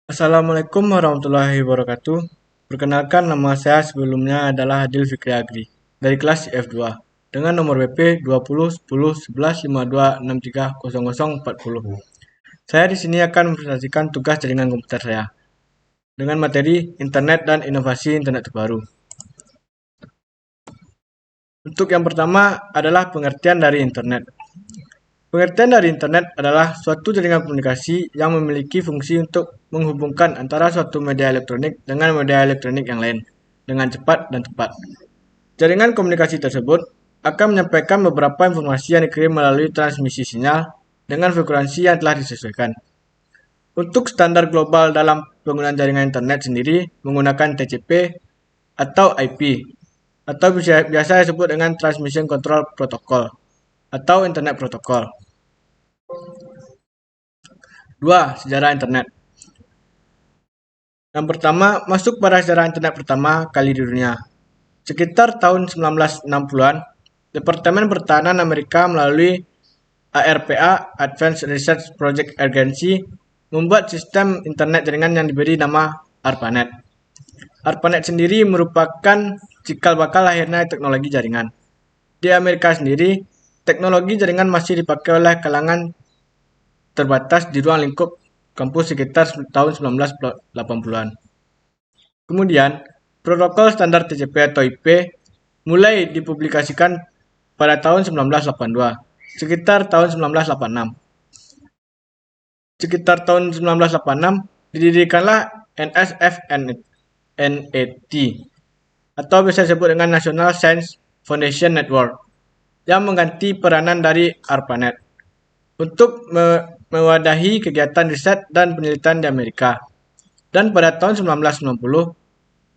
Assalamualaikum warahmatullahi wabarakatuh. Perkenalkan, nama saya sebelumnya adalah Adil Fikri Agri dari kelas F2 dengan nomor WP 20 10 11 52 63 00 40. Saya di sini akan mempresentasikan tugas jaringan komputer saya dengan materi internet dan inovasi internet terbaru. Untuk yang pertama adalah pengertian dari internet. Pengertian dari internet adalah suatu jaringan komunikasi yang memiliki fungsi untuk menghubungkan antara suatu media elektronik dengan media elektronik yang lain dengan cepat dan tepat. Jaringan komunikasi tersebut akan menyampaikan beberapa informasi yang dikirim melalui transmisi sinyal dengan frekuensi yang telah disesuaikan. Untuk standar global dalam penggunaan jaringan internet sendiri menggunakan TCP atau IP atau biasa disebut dengan Transmission Control Protocol atau Internet Protocol. 2. Sejarah internet. Yang pertama, masuk pada sejarah internet pertama kali di dunia. Sekitar tahun 1960-an, Departemen Pertahanan Amerika melalui ARPA (Advanced Research Project Agency) membuat sistem internet jaringan yang diberi nama ARPANET. ARPANET sendiri merupakan cikal bakal lahirnya teknologi jaringan. Di Amerika sendiri, teknologi jaringan masih dipakai oleh kalangan terbatas di ruang lingkup kampus sekitar tahun 1980-an. Kemudian, protokol standar TCP atau IP mulai dipublikasikan pada tahun 1982, sekitar tahun 1986. Sekitar tahun 1986, didirikanlah NSF-NET atau bisa disebut dengan National Science Foundation Network yang mengganti peranan dari ARPANET untuk mewadahi kegiatan riset dan penelitian di Amerika. Dan pada tahun 1990,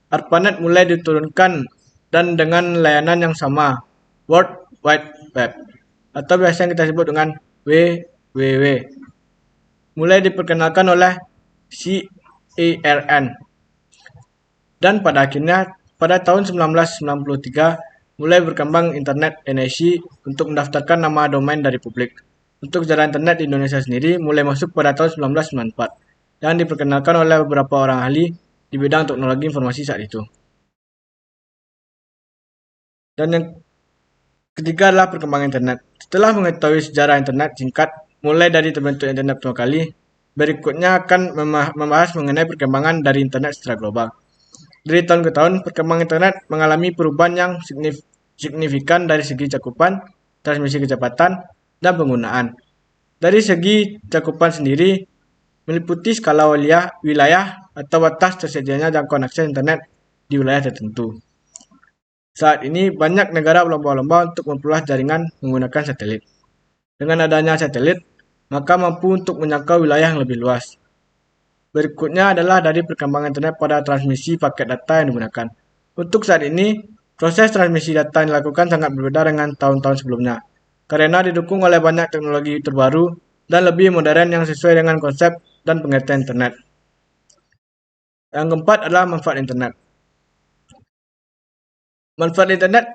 ARPANET mulai diturunkan dan dengan layanan yang sama, World Wide Web, atau biasa yang kita sebut dengan WWW, mulai diperkenalkan oleh CERN. Dan pada akhirnya, pada tahun 1993, mulai berkembang internet energi untuk mendaftarkan nama domain dari publik. Untuk jaringan internet di Indonesia sendiri mulai masuk pada tahun 1994 yang diperkenalkan oleh beberapa orang ahli di bidang teknologi informasi saat itu. Dan yang ketiga adalah perkembangan internet. Setelah mengetahui sejarah internet singkat mulai dari terbentuk internet pertama kali, berikutnya akan membahas mengenai perkembangan dari internet secara global. Dari tahun ke tahun, perkembangan internet mengalami perubahan yang signifikan dari segi cakupan, transmisi kecepatan, dan penggunaan. Dari segi cakupan sendiri, meliputi skala wilayah atau batas tersedianya jangkauan akses internet di wilayah tertentu. Saat ini, banyak negara berlomba-lomba untuk memperluas jaringan menggunakan satelit. Dengan adanya satelit, maka mampu untuk menjangkau wilayah yang lebih luas. Berikutnya adalah dari perkembangan internet pada transmisi paket data yang digunakan. Untuk saat ini, proses transmisi data yang dilakukan sangat berbeda dengan tahun-tahun sebelumnya, karena didukung oleh banyak teknologi terbaru dan lebih modern yang sesuai dengan konsep dan pengertian internet. Yang keempat adalah manfaat internet. Manfaat internet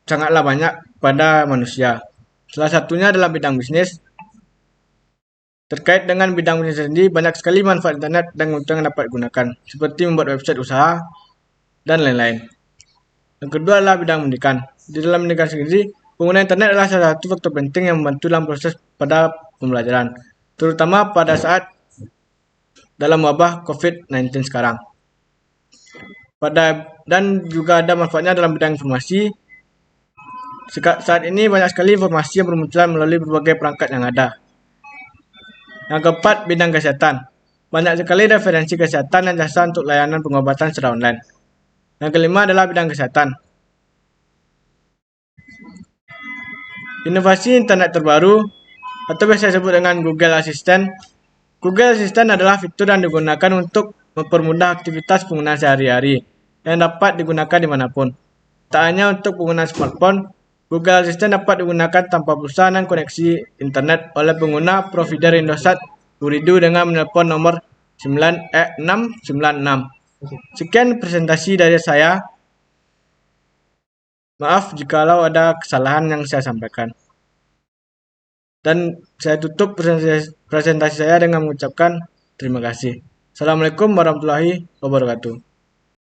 sangatlah banyak pada manusia. Salah satunya adalah bidang bisnis. Terkait dengan bidang bisnis sendiri, banyak sekali manfaat internet dan keuntungan yang dapat digunakan, seperti membuat website usaha dan lain-lain. Yang kedua adalah bidang pendidikan. Di dalam pendidikan sendiri, penggunaan internet adalah salah satu faktor penting yang membantu dalam proses pada pembelajaran, terutama pada saat dalam wabah COVID-19 sekarang. Dan juga ada manfaatnya dalam bidang informasi. Saat ini banyak sekali informasi yang bermunculan melalui berbagai perangkat yang ada. Yang keempat, bidang kesehatan. Banyak sekali referensi kesehatan dan jasa untuk layanan pengobatan secara online. Yang kelima adalah bidang kesehatan. Inovasi internet terbaru atau biasa disebut dengan Google Assistant. Google Assistant adalah fitur yang digunakan untuk mempermudah aktivitas penggunaan sehari-hari yang dapat digunakan dimanapun. Tak hanya untuk penggunaan smartphone, Google Assistant dapat digunakan tanpa pulsa dan koneksi internet oleh pengguna provider Indosat Ooredoo dengan menelpon nomor 696. Sekian presentasi dari saya. Maaf jikalau ada kesalahan yang saya sampaikan. Dan saya tutup presentasi saya dengan mengucapkan terima kasih. Assalamualaikum warahmatullahi wabarakatuh.